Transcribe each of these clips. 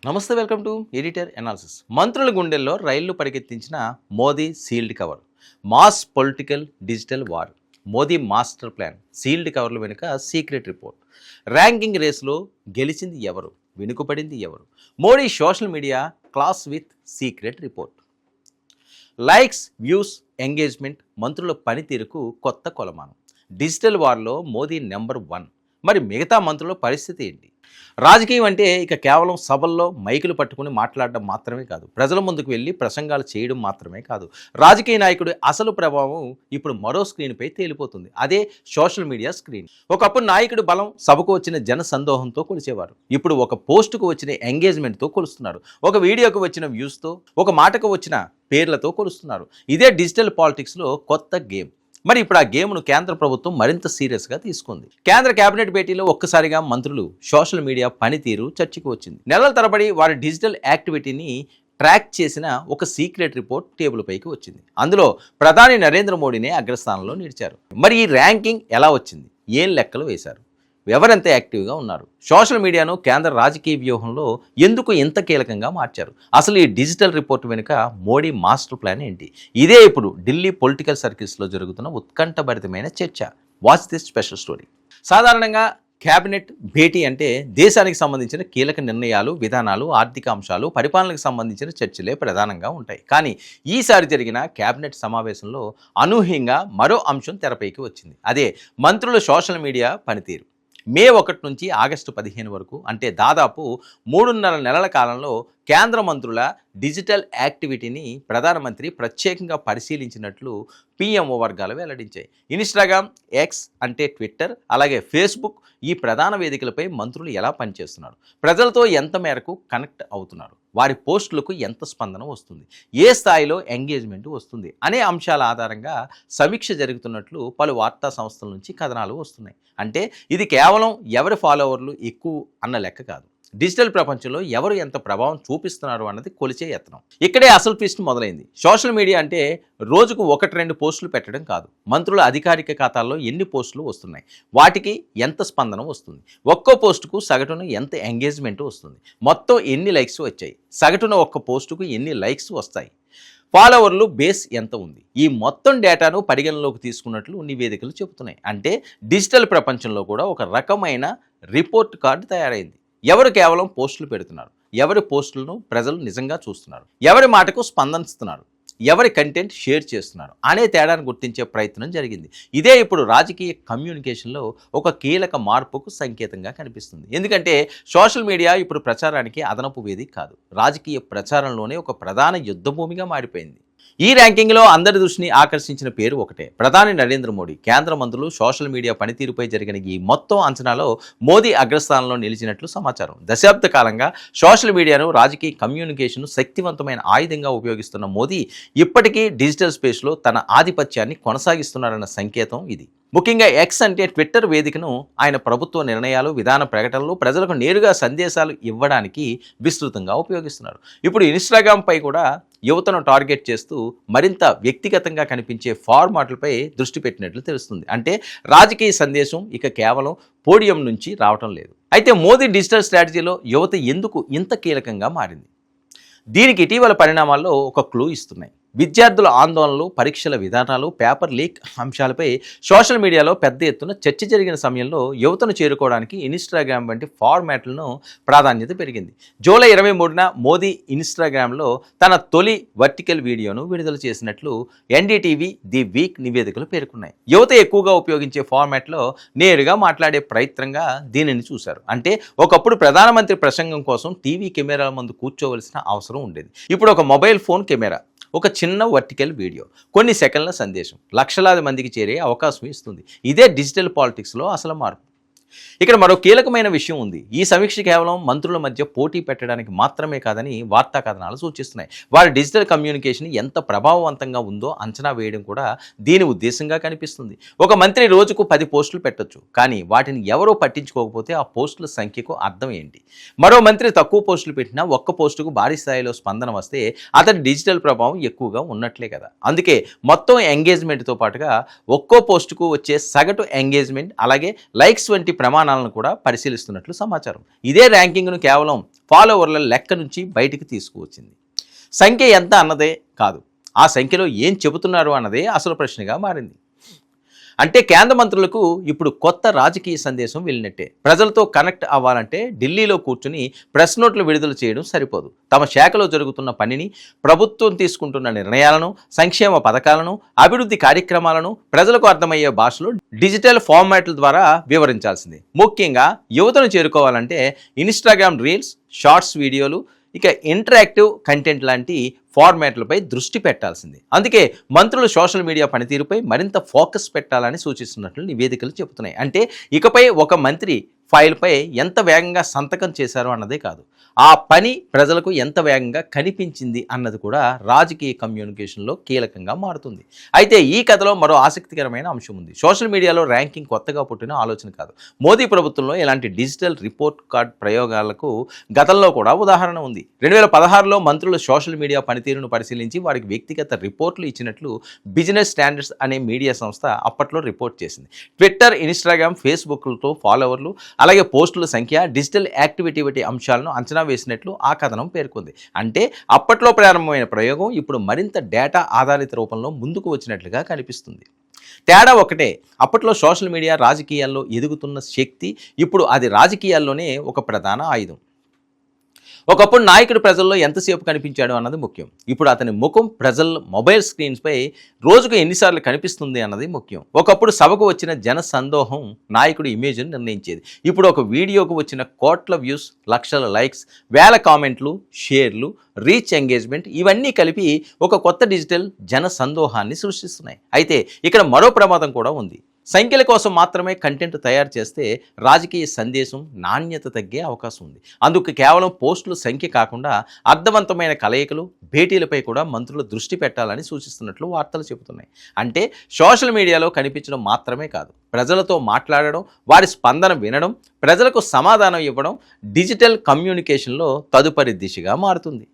నమస్తే, welcome to editor analysis. మంత్రుల గుండెల్లో రైళ్లు పరిగెత్తించిన Modi sealed cover. Mass political digital war. Modi master plan. Sealed కవర్ల వెనుక సీక్రెట్ రిపోర్ట్. ర్యాంకింగ్ రేసులో గెలిచింది ఎవరు, వెనుకబడింది ఎవరు? Modi social media class with secret report. Likes, views, engagement మంత్రుల పనితీరుకు కొత్త కొలమానం. డిజిటల్ వార్లో మోదీ నెంబర్ 1. మరి మిగతా మంత్రుల పరిస్థితి ఏంటి? రాజకీయం అంటే ఇక కేవలం సభల్లో మైకులు పట్టుకుని మాట్లాడడం మాత్రమే కాదు, ప్రజల ముందుకు వెళ్ళి ప్రసంగాలు చేయడం మాత్రమే కాదు. రాజకీయ నాయకుడి అసలు ప్రభావం ఇప్పుడు మరో స్క్రీన్పై తేలిపోతుంది. అదే సోషల్ మీడియా స్క్రీన్. ఒకప్పుడు నాయకుడి బలం సభకు వచ్చిన జన సందోహంతో కొలిచేవారు. ఇప్పుడు ఒక పోస్టుకు వచ్చిన ఎంగేజ్మెంట్తో కొలుస్తున్నారు. ఒక వీడియోకు వచ్చిన వ్యూస్తో, ఒక మాటకు వచ్చిన పేర్లతో కొలుస్తున్నారు. ఇదే డిజిటల్ పాలిటిక్స్లో కొత్త గేమ్. మరి ఇప్పుడు ఆ గేమ్ను కేంద్ర ప్రభుత్వం మరింత సీరియస్గా తీసుకుంది. కేంద్ర కేబినెట్ భేటీలో ఒక్కసారిగా మంత్రులు సోషల్ మీడియా పనితీరు చర్చకు వచ్చింది. నెలల తరబడి వారి డిజిటల్ యాక్టివిటీని ట్రాక్ చేసిన ఒక సీక్రెట్ రిపోర్ట్ టేబుల్ పైకి వచ్చింది. అందులో ప్రధాని నరేంద్ర మోడీనే అగ్రస్థానంలో నిలిచారు. మరి ఈ ర్యాంకింగ్ ఎలా వచ్చింది? ఏం లెక్కలు వేశారు? ఎవరెంత యాక్టివ్గా ఉన్నారు? సోషల్ మీడియాను కేంద్ర రాజకీయ వ్యూహంలో ఎందుకు ఇంత కీలకంగా మార్చారు? అసలు ఈ డిజిటల్ రిపోర్ట్ వెనుక మోడీ మాస్టర్ ప్లాన్ ఏంటి? ఇదే ఇప్పుడు ఢిల్లీ పొలిటికల్ సర్కిల్స్లో జరుగుతున్న ఉత్కంఠభరితమైన చర్చ. Watch this special story. సాధారణంగా క్యాబినెట్ భేటీ అంటే దేశానికి సంబంధించిన కీలక నిర్ణయాలు, విధానాలు, ఆర్థిక అంశాలు, పరిపాలనకు సంబంధించిన చర్చలే ప్రధానంగా ఉంటాయి. కానీ ఈసారి జరిగిన క్యాబినెట్ సమావేశంలో అనూహ్యంగా మరో అంశం తెరపైకి వచ్చింది. అదే మంత్రుల సోషల్ మీడియా పనితీరు. మే 1 నుంచి ఆగస్టు 15 వరకు, అంటే దాదాపు 3.5 నెలల కాలంలో కేంద్ర మంత్రుల డిజిటల్ యాక్టివిటీని ప్రధానమంత్రి ప్రత్యేకంగా పరిశీలించినట్లు పిఎంఓ వర్గాలు వెల్లడించాయి. ఇన్స్టాగ్రామ్, ఎక్స్ అంటే ట్విట్టర్, అలాగే ఫేస్బుక్, ఈ ప్రధాన వేదికలపై మంత్రులు ఎలా పనిచేస్తున్నారు, ప్రజలతో ఎంత మేరకు కనెక్ట్ అవుతున్నారు, వారి పోస్టులకు ఎంత స్పందన వస్తుంది, ఏ స్థాయిలో ఎంగేజ్మెంట్ వస్తుంది అనే అంశాల ఆధారంగా సమీక్ష జరుగుతున్నట్లు పలు వార్తా సంస్థల నుంచి కథనాలు వస్తున్నాయి. అంటే ఇది కేవలం ఎవరి ఫాలోవర్లు ఎక్కువ అన్న లెక్క కాదు, డిజిటల్ ప్రపంచంలో ఎవరు ఎంత ప్రభావం చూపిస్తున్నారు అన్నది కొలిచే యత్నం. ఇక్కడే అసలు ట్విస్ట్ మొదలైంది. సోషల్ మీడియా అంటే రోజుకు 1-2 పోస్టులు పెట్టడం కాదు. మంత్రుల అధికారిక ఖాతాల్లో ఎన్ని పోస్టులు వస్తున్నాయి, వాటికి ఎంత స్పందన వస్తుంది, ఒక్కో పోస్టుకు సగటున ఎంత ఎంగేజ్మెంట్ వస్తుంది, మొత్తం ఎన్ని లైక్స్ వచ్చాయి, సగటున ఒక్క పోస్టుకు ఎన్ని లైక్స్ వస్తాయి, ఫాలోవర్లు బేస్ ఎంత ఉంది, ఈ మొత్తం డేటాను పరిగణలోకి తీసుకున్నట్లు నివేదికలు చెబుతున్నాయి. అంటే డిజిటల్ ప్రపంచంలో కూడా ఒక రకమైన రిపోర్ట్ కార్డు తయారైంది. ఎవరు కేవలం పోస్టులు పెడుతున్నారు, ఎవరి పోస్టులను ప్రజలు నిజంగా చూస్తున్నారు, ఎవరి మాటకు స్పందిస్తున్నారు, ఎవరి కంటెంట్ షేర్ చేస్తున్నారు అనే తేడాను గుర్తించే ప్రయత్నం జరిగింది. ఇదే ఇప్పుడు రాజకీయ కమ్యూనికేషన్లో ఒక కీలక మార్పుకు సంకేతంగా కనిపిస్తుంది. ఎందుకంటే సోషల్ మీడియా ఇప్పుడు ప్రచారానికి అదనపు వేదిక కాదు, రాజకీయ ప్రచారంలోనే ఒక ప్రధాన యుద్ధభూమిగా మారిపోయింది. ఈ ర్యాంకింగ్లో అందరి దృష్టిని ఆకర్షించిన పేరు ఒకటే, ప్రధాని నరేంద్ర మోడీ. కేంద్ర మంత్రులు సోషల్ మీడియా పనితీరుపై జరిగిన ఈ మొత్తం అంచనాలో మోదీ అగ్రస్థానంలో నిలిచినట్లు సమాచారం. దశాబ్ద కాలంగా సోషల్ మీడియాను రాజకీయ కమ్యూనికేషన్ శక్తివంతమైన ఆయుధంగా ఉపయోగిస్తున్న మోదీ ఇప్పటికీ డిజిటల్ స్పేస్లో తన ఆధిపత్యాన్ని కొనసాగిస్తున్నారన్న సంకేతం ఇది. ముఖ్యంగా ఎక్స్ అంటే ట్విట్టర్ వేదికను ఆయన ప్రభుత్వ నిర్ణయాలు, విధాన ప్రకటనలు, ప్రజలకు నేరుగా సందేశాలు ఇవ్వడానికి విస్తృతంగా ఉపయోగిస్తున్నారు. ఇప్పుడు ఇన్స్టాగ్రామ్ పై కూడా యువతను టార్గెట్ చేస్తూ మరింత వ్యక్తిగతంగా కనిపించే ఫార్మాట్లపై దృష్టి పెట్టినట్లు తెలుస్తుంది. అంటే రాజకీయ సందేశం ఇక కేవలం పోడియం నుంచి రావటం లేదు. అయితే మోదీ డిజిటల్ స్ట్రాటజీలో యువత ఎందుకు ఇంత కీలకంగా మారింది? దీనికి ఇటీవల పరిణామాల్లో ఒక క్లూ ఇస్తున్నాయి. విద్యార్థుల ఆందోళనలు, పరీక్షల విధానాలు, పేపర్ లీక్ అంశాలపై సోషల్ మీడియాలో పెద్ద ఎత్తున చర్చ జరిగిన సమయంలో యువతను చేరుకోవడానికి ఇన్స్టాగ్రామ్ వంటి ఫార్మాట్లను ప్రాధాన్యత పెరిగింది. జూలై 23న మోదీ ఇన్స్టాగ్రామ్లో తన తొలి వర్టికల్ వీడియోను విడుదల చేసినట్లు ఎన్డీటీవీ ది వీక్ నివేదికలు పేర్కొన్నాయి. యువత ఎక్కువగా ఉపయోగించే ఫార్మాట్లో నేరుగా మాట్లాడే ప్రయత్నంగా దీనిని చూశారు. అంటే ఒకప్పుడు ప్రధానమంత్రి ప్రసంగం కోసం టీవీ కెమెరాల ముందు కూర్చోవలసిన అవసరం ఉండేది. ఇప్పుడు ఒక మొబైల్ ఫోన్ కెమెరా, ఒక చిన్న వర్టికల్ వీడియో, కొన్ని సెకండ్ల సందేశం లక్షలాది మందికి చేరే అవకాశం ఇస్తుంది. ఇదే డిజిటల్ పాలిటిక్స్లో అసలు మార్పు. ఇక్కడ మరో కీలకమైన విషయం ఉంది. ఈ సమీక్ష కేవలం మంత్రుల మధ్య పోటీ పెట్టడానికి మాత్రమే కాదని వార్తా కథనాలు సూచిస్తున్నాయి. వారి డిజిటల్ కమ్యూనికేషన్ ఎంత ప్రభావవంతంగా ఉందో అంచనా వేయడం కూడా దీని ఉద్దేశంగా కనిపిస్తుంది. ఒక మంత్రి రోజుకు 10 పోస్టులు పెట్టొచ్చు, కానీ వాటిని ఎవరో పట్టించుకోకపోతే ఆ పోస్టుల సంఖ్యకు అర్థం ఏంటి? మరో మంత్రి తక్కువ పోస్టులు పెట్టినా ఒక్క పోస్టుకు భారీ స్థాయిలో స్పందన వస్తే అతని డిజిటల్ ప్రభావం ఎక్కువగా ఉన్నట్లే కదా. అందుకే మొత్తం ఎంగేజ్మెంట్తో పాటుగా ఒక్కో పోస్టుకు వచ్చే సగటు ఎంగేజ్మెంట్, అలాగే లైక్స్ వంటి ప్రమాణాలను కూడా పరిశీలిస్తున్నట్లు సమాచారం. ఇదే ర్యాంకింగ్ను కేవలం ఫాలోవర్ల లెక్క నుంచి బయటికి తీసుకువచ్చింది. సంఖ్య ఎంత అన్నదే కాదు, ఆ సంఖ్యలో ఏం చెబుతున్నారు అన్నదే అసలు ప్రశ్నగా మారింది. అంటే కేంద్ర మంత్రులకు ఇప్పుడు కొత్త రాజకీయ సందేశం వెళ్ళినట్టే. ప్రజలతో కనెక్ట్ అవ్వాలంటే ఢిల్లీలో కూర్చుని ప్రెస్ నోట్లు విడుదల చేయడం సరిపోదు. తమ శాఖలో జరుగుతున్న పనిని, ప్రభుత్వం తీసుకుంటున్న నిర్ణయాలను, సంక్షేమ పథకాలను, అభివృద్ధి కార్యక్రమాలను ప్రజలకు అర్థమయ్యే భాషలో డిజిటల్ ఫార్మాట్ల ద్వారా వివరించాల్సింది. ముఖ్యంగా యువతను చేరుకోవాలంటే ఇన్స్టాగ్రామ్ రీల్స్, షార్ట్స్ వీడియోలు, ఇక ఇంటరాక్టివ్ కంటెంట్ లాంటి ఫార్మాట్లపై దృష్టి పెట్టాల్సింది. అందుకే మంత్రులు సోషల్ మీడియా పనితీరుపై మరింత ఫోకస్ పెట్టాలని సూచిస్తున్నట్లు నివేదికలు చెబుతున్నాయి. అంటే ఇకపై ఒక మంత్రి ఫైల్పై ఎంత వేగంగా సంతకం చేశారో అన్నదే కాదు, ఆ పని ప్రజలకు ఎంత వేగంగా కనిపించింది అన్నది కూడా రాజకీయ కమ్యూనికేషన్లో కీలకంగా మారుతుంది. అయితే ఈ కథలో మరో ఆసక్తికరమైన అంశం ఉంది. సోషల్ మీడియాలో ర్యాంకింగ్ కొత్తగా పుట్టిన ఆలోచన కాదు. మోదీ ప్రభుత్వంలో ఇలాంటి డిజిటల్ రిపోర్ట్ కార్డ్ ప్రయోగాలకు గతంలో కూడా ఉదాహరణ ఉంది. 2016లో మంత్రులు సోషల్ మీడియా పనితీరును పరిశీలించి వారికి వ్యక్తిగత రిపోర్ట్లు ఇచ్చినట్లు బిజినెస్ స్టాండర్డ్స్ అనే మీడియా సంస్థ అప్పట్లో రిపోర్ట్ చేసింది. ట్విట్టర్, ఇన్స్టాగ్రామ్, ఫేస్బుక్లతో ఫాలోవర్లు, అలాగే పోస్టుల సంఖ్య, డిజిటల్ యాక్టివిటీ అంశాలను అంచనా వేసినట్లు ఆ కథనం పేర్కొంది. అంటే అప్పట్లో ప్రారంభమైన ప్రయోగం ఇప్పుడు మరింత డేటా ఆధారిత రూపంలో ముందుకు వచ్చినట్లుగా కనిపిస్తుంది. తేడా ఒకటే, అప్పట్లో సోషల్ మీడియా రాజకీయాల్లో ఎదుగుతున్న శక్తి, ఇప్పుడు అది రాజకీయాల్లోనే ఒక ప్రధాన ఆయుధం. ఒకప్పుడు నాయకుడు ప్రజల్లో ఎంతసేపు కనిపించాడు అన్నది ముఖ్యం. ఇప్పుడు అతని ముఖం ప్రజల మొబైల్ స్క్రీన్స్పై రోజుకు ఎన్నిసార్లు కనిపిస్తుంది అన్నది ముఖ్యం. ఒకప్పుడు సభకు వచ్చిన జన సందోహం నాయకుడి ఇమేజ్ని నిర్ణయించేది. ఇప్పుడు ఒక వీడియోకు వచ్చిన కోట్ల వ్యూస్, లక్షల లైక్స్, వేల కామెంట్లు, షేర్లు, రీచ్, ఎంగేజ్మెంట్ ఇవన్నీ కలిపి ఒక కొత్త డిజిటల్ జన సందోహాన్ని సృష్టిస్తున్నాయి. అయితే ఇక్కడ మరో ప్రమాదం కూడా ఉంది. సంఖ్యల కోసం మాత్రమే కంటెంట్ తయారు చేస్తే రాజకీయ సందేశం నాణ్యత తగ్గే అవకాశం ఉంది. అందుకు కేవలం పోస్టుల సంఖ్య కాకుండా అర్థవంతమైన కలయికలు, భేటీలపై కూడా మంత్రులు దృష్టి పెట్టాలని సూచిస్తున్నట్లు వార్తలు చెబుతున్నాయి. అంటే సోషల్ మీడియాలో కనిపించడం మాత్రమే కాదు, ప్రజలతో మాట్లాడడం, వారి స్పందన వినడం, ప్రజలకు సమాధానం ఇవ్వడం డిజిటల్ కమ్యూనికేషన్లో తదుపరి దిశగా మారుతుంది.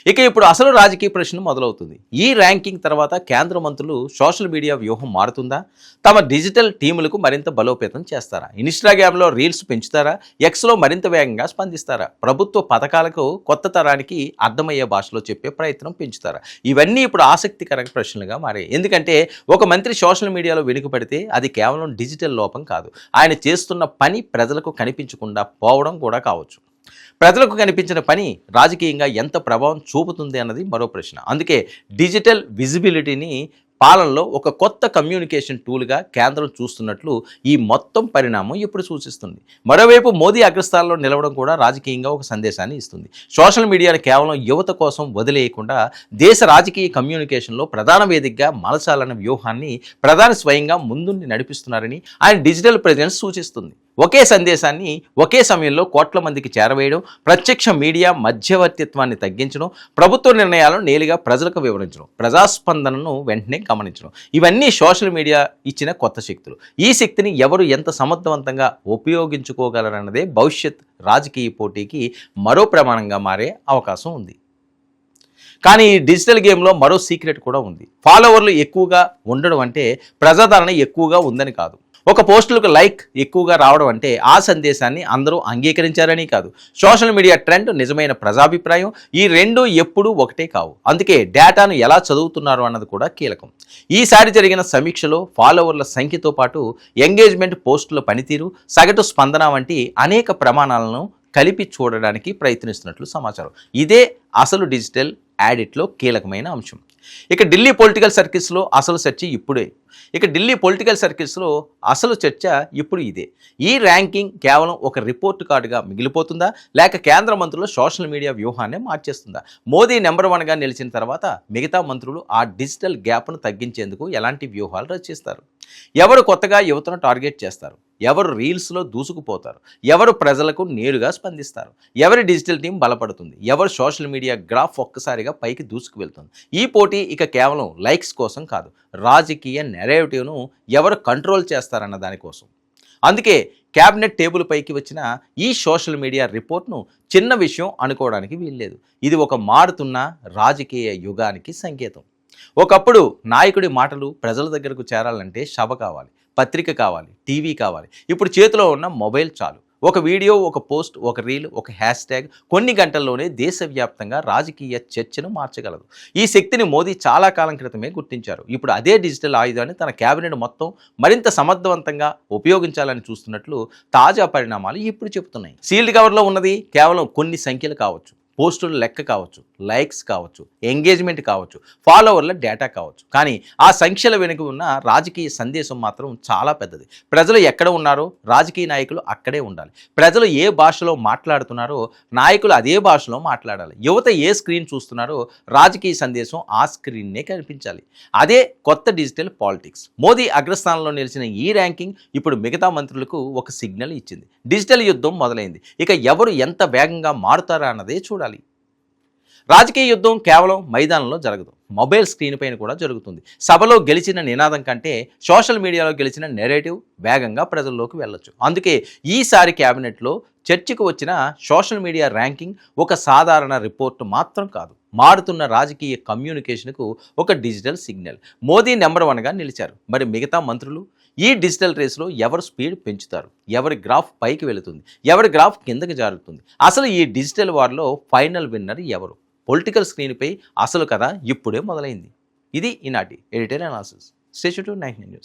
ఇక ఇప్పుడు అసలు రాజకీయ ప్రశ్న మొదలవుతుంది. ఈ ర్యాంకింగ్ తర్వాత కేంద్ర మంత్రులు సోషల్ మీడియా వ్యూహం మారుతుందా? తమ డిజిటల్ టీములకు మరింత బలోపేతం చేస్తారా? ఇన్స్టాగ్రామ్లో రీల్స్ పెంచుతారా? ఎక్స్లో మరింత వేగంగా స్పందిస్తారా? ప్రభుత్వ పథకాలకు కొత్త తరానికి అర్థమయ్యే భాషలో చెప్పే ప్రయత్నం పెంచుతారా? ఇవన్నీ ఇప్పుడు ఆసక్తికర ప్రశ్నలుగా మారాయి. ఎందుకంటే ఒక మంత్రి సోషల్ మీడియాలో వెనుకబడితే అది కేవలం డిజిటల్ లోపం కాదు, ఆయన చేస్తున్న పని ప్రజలకు కనిపించకుండా పోవడం కూడా కావచ్చు. ప్రజలకు కనిపించిన పని రాజకీయంగా ఎంత ప్రభావం చూపుతుంది అన్నది మరో ప్రశ్న. అందుకే డిజిటల్ విజిబిలిటీని పాలనలో ఒక కొత్త కమ్యూనికేషన్ టూల్గా కేంద్రం చూస్తున్నట్లు ఈ మొత్తం పరిణామం ఇప్పుడు సూచిస్తుంది. మరోవైపు మోదీ అగ్రస్థానంలో నిలవడం కూడా రాజకీయంగా ఒక సందేశాన్ని ఇస్తుంది. సోషల్ మీడియాను కేవలం యువత కోసం వదిలేయకుండా దేశ రాజకీయ కమ్యూనికేషన్లో ప్రధాన వేదికగా మలచాలన్న వ్యూహాన్ని ప్రధాని స్వయంగా ముందుండి నడిపిస్తున్నారని ఆయన డిజిటల్ ప్రెజెన్స్ సూచిస్తుంది. ఒకే సందేశాన్ని ఒకే సమయంలో కోట్ల మందికి చేరవేయడం, ప్రత్యక్ష మీడియా మధ్యవర్తిత్వాన్ని తగ్గించడం, ప్రభుత్వ నిర్ణయాలను నేరుగా ప్రజలకు వివరించడం, ప్రజాస్పందనను వెంటనే గమనించడం, ఇవన్నీ సోషల్ మీడియా ఇచ్చిన కొత్త శక్తులు. ఈ శక్తిని ఎవరు ఎంత సమర్థవంతంగా ఉపయోగించుకోగలరన్నదే భవిష్యత్ రాజకీయ పోటీకి మరో ప్రమాణంగా మారే అవకాశం ఉంది. కానీ ఈ డిజిటల్ గేమ్లో మరో సీక్రెట్ కూడా ఉంది. ఫాలోవర్లు ఎక్కువగా ఉండడం అంటే ప్రజాదరణ ఎక్కువగా ఉందని కాదు. ఒక పోస్టులకు లైక్ ఎక్కువగా రావడం అంటే ఆ సందేశాన్ని అందరూ అంగీకరించారని కాదు. సోషల్ మీడియా ట్రెండ్, నిజమైన ప్రజాభిప్రాయం ఈ రెండూ ఎప్పుడూ ఒకటే కావు. అందుకే డేటాను ఎలా చదువుతున్నారు అన్నది కూడా కీలకం. ఈసారి జరిగిన సమీక్షలో ఫాలోవర్ల సంఖ్యతో పాటు ఎంగేజ్మెంట్, పోస్టుల పనితీరు, సగటు స్పందన వంటి అనేక ప్రమాణాలను కలిపి చూడడానికి ప్రయత్నిస్తున్నట్లు సమాచారం. ఇదే అసలు డిజిటల్ యాడిట్లో కీలకమైన అంశం. ఇక ఢిల్లీ పొలిటికల్ సర్కిల్స్లో అసలు చర్చ ఇప్పుడు ఇదే. ఈ ర్యాంకింగ్ కేవలం ఒక రిపోర్ట్ కార్డుగా మిగిలిపోతుందా, లేక కేంద్ర మంత్రులు సోషల్ మీడియా వ్యూహాన్ని మార్చేస్తుందా? మోదీ నెంబర్ 1గా నిలిచిన తర్వాత మిగతా మంత్రులు ఆ డిజిటల్ గ్యాప్ను తగ్గించేందుకు ఎలాంటి వ్యూహాలు రచిస్తారు? ఎవరు కొత్తగా యువతను టార్గెట్ చేస్తారు? ఎవరు రీల్స్లో దూసుకుపోతారు? ఎవరు ప్రజలకు నేరుగా స్పందిస్తారు? ఎవరి డిజిటల్ టీం బలపడుతుంది? ఎవరు సోషల్ మీడియా గ్రాఫ్ ఒక్కసారిగా పైకి దూసుకు వెళ్తుంది? ఈ పోటీ ఇక కేవలం లైక్స్ కోసం కాదు, రాజకీయ నెరేటివ్ను ఎవరు కంట్రోల్ చేస్తారన్న దానికోసం. అందుకే క్యాబినెట్ టేబుల్ పైకి వచ్చిన ఈ సోషల్ మీడియా రిపోర్ట్ను చిన్న విషయం అనుకోవడానికి వీల్లేదు. ఇది ఒక మారుతున్న రాజకీయ యుగానికి సంకేతం. ఒకప్పుడు నాయకుడి మాటలు ప్రజల దగ్గరకు చేరాలంటే సభ కావాలి, పత్రిక కావాలి, టీవీ కావాలి. ఇప్పుడు చేతిలో ఉన్న మొబైల్ చాలు. ఒక వీడియో, ఒక పోస్ట్, ఒక రీల్, ఒక హ్యాష్ ట్యాగ్ కొన్ని గంటల్లోనే దేశవ్యాప్తంగా రాజకీయ చర్చను మార్చగలదు. ఈ శక్తిని మోదీ చాలా కాలం క్రితమే గుర్తించారు. ఇప్పుడు అదే డిజిటల్ ఆయుధాన్ని తన కేబినెట్ మొత్తం మరింత సమర్థవంతంగా ఉపయోగించాలని చూస్తున్నట్లు తాజా పరిణామాలు ఇప్పుడు చెబుతున్నాయి. సీల్డ్ కవర్లో ఉన్నది కేవలం కొన్ని సంఖ్యలు కావచ్చు, పోస్టుల లెక్క కావచ్చు, లైక్స్ కావచ్చు, ఎంగేజ్మెంట్ కావచ్చు, ఫాలోవర్ల డేటా కావచ్చు. కానీ ఆ సంఖ్యల వెనుక ఉన్న రాజకీయ సందేశం మాత్రం చాలా పెద్దది. ప్రజలు ఎక్కడ ఉన్నారో రాజకీయ నాయకులు అక్కడే ఉండాలి. ప్రజలు ఏ భాషలో మాట్లాడుతున్నారో నాయకులు అదే భాషలో మాట్లాడాలి. యువత ఏ స్క్రీన్ చూస్తున్నారో రాజకీయ సందేశం ఆ స్క్రీన్నే కనిపించాలి. అదే కొత్త డిజిటల్ పాలిటిక్స్. మోదీ అగ్రస్థానంలో నిలిచిన ఈ ర్యాంకింగ్ ఇప్పుడు మిగతా మంత్రులకు ఒక సిగ్నల్ ఇచ్చింది. డిజిటల్ యుద్ధం మొదలైంది. ఇక ఎవరు ఎంత వేగంగా మారుతారా అన్నదే చూడాలి. రాజకీయ యుద్ధం కేవలం మైదానంలో జరగదు, మొబైల్ స్క్రీన్ పైన కూడా జరుగుతుంది. సభలో గెలిచిన నినాదం కంటే సోషల్ మీడియాలో గెలిచిన నెరేటివ్ వేగంగా ప్రజల్లోకి వెళ్ళొచ్చు. అందుకే ఈసారి క్యాబినెట్లో చర్చకు వచ్చిన సోషల్ మీడియా ర్యాంకింగ్ ఒక సాధారణ రిపోర్టు మాత్రం కాదు, మారుతున్న రాజకీయ కమ్యూనికేషన్కు ఒక డిజిటల్ సిగ్నల్. మోదీ నెంబర్ 1గా నిలిచారు. మరి మిగతా మంత్రులు ఈ డిజిటల్ రేస్లో ఎవరు స్పీడ్ పెంచుతారు, ఎవరి గ్రాఫ్ పైకి వెళుతుంది, ఎవరి గ్రాఫ్ కిందకి జారుతుంది? అసలు ఈ డిజిటల్ వార్లో ఫైనల్ విన్నర్ ఎవరు? పొలిటికల్ స్క్రీన్పై అసలు కథ ఇప్పుడే మొదలైంది. ఇది ఈనాటి editorial analysis. Stay tuned to 99 news.